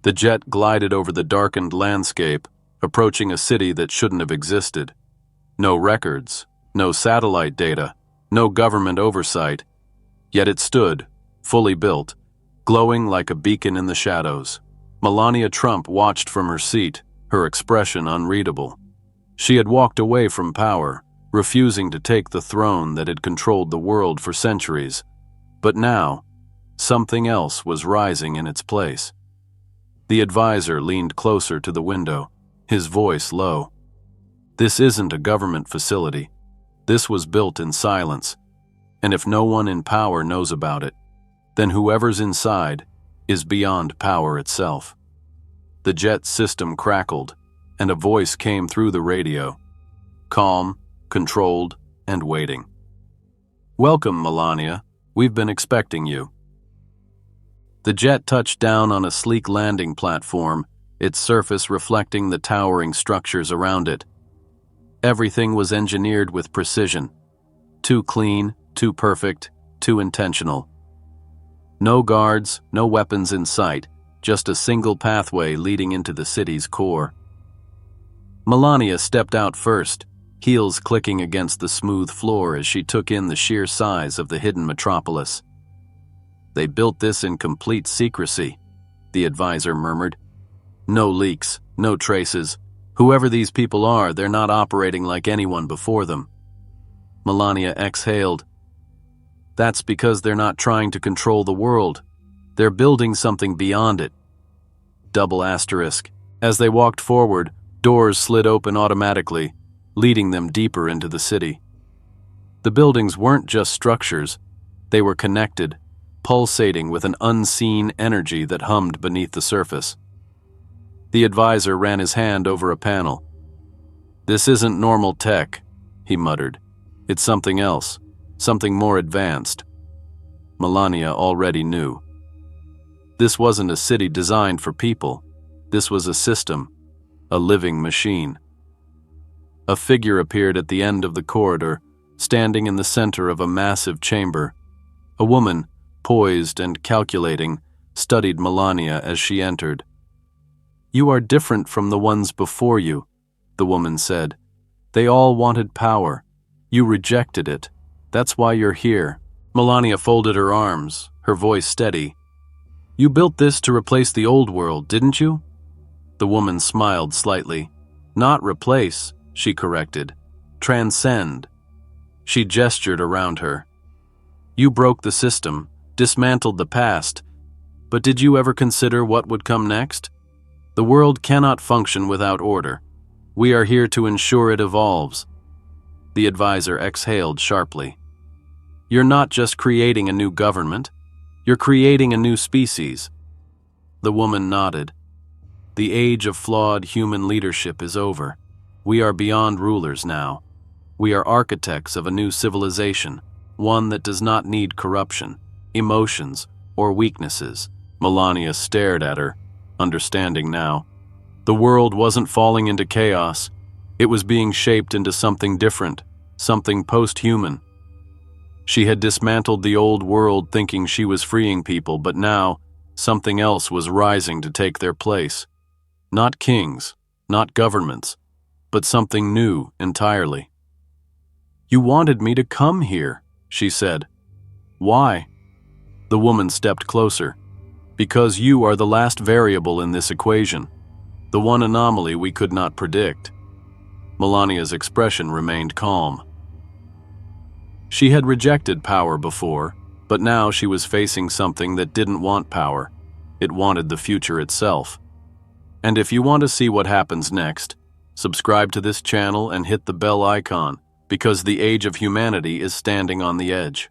The jet glided over the darkened landscape, approaching a city that shouldn't have existed. No records, no satellite data, no government oversight. Yet it stood, fully built, glowing like a beacon in the shadows. Melania Trump watched from her seat, her expression unreadable. She had walked away from power, refusing to take the throne that had controlled the world for centuries. But now, something else was rising in its place. The advisor leaned closer to the window, his voice low. This isn't a government facility. This was built in silence, and if no one in power knows about it, then whoever's inside is beyond power itself. The jet system crackled, and a voice came through the radio, calm, controlled, and waiting. "Welcome, Melania. We've been expecting you." The jet touched down on a sleek landing platform, its surface reflecting the towering structures around it. Everything was engineered with precision. Too clean, too perfect, too intentional. No guards, no weapons in sight, just a single pathway leading into the city's core. Melania stepped out first, heels clicking against the smooth floor as she took in the sheer size of the hidden metropolis. "They built this in complete secrecy," the advisor murmured. "No leaks, no traces. Whoever these people are, they're not operating like anyone before them." Melania exhaled. "That's because they're not trying to control the world. They're building something beyond it." Double asterisk. As they walked forward, doors slid open automatically, leading them deeper into the city. The buildings weren't just structures. They were connected, pulsating with an unseen energy that hummed beneath the surface. The advisor ran his hand over a panel. "This isn't normal tech," he muttered. "It's something else, something more advanced." Melania already knew. This wasn't a city designed for people. This was a system, a living machine. A figure appeared at the end of the corridor, standing in the center of a massive chamber. A woman, poised and calculating, studied Melania as she entered. "You are different from the ones before you," the woman said. "They all wanted power. You rejected it. That's why you're here." Melania folded her arms, her voice steady. "You built this to replace the old world, didn't you?" The woman smiled slightly. "Not replace," she corrected. "Transcend." She gestured around her. "You broke the system, dismantled the past, but did you ever consider what would come next? The world cannot function without order. We are here to ensure it evolves." The advisor exhaled sharply. "You're not just creating a new government. You're creating a new species." The woman nodded. "The age of flawed human leadership is over. We are beyond rulers now. We are architects of a new civilization, one that does not need corruption, emotions, or weaknesses." Melania stared at her, understanding now. The world wasn't falling into chaos. It was being shaped into something different, something post-human. She had dismantled the old world thinking she was freeing people, but now something else was rising to take their place. Not kings, not governments, but something new entirely. "You wanted me to come here," she said. "Why?" The woman stepped closer. "Because you are the last variable in this equation, the one anomaly we could not predict." Melania's expression remained calm. She had rejected power before, but now she was facing something that didn't want power. It wanted the future itself. And if you want to see what happens next, subscribe to this channel and hit the bell icon, because the age of humanity is standing on the edge.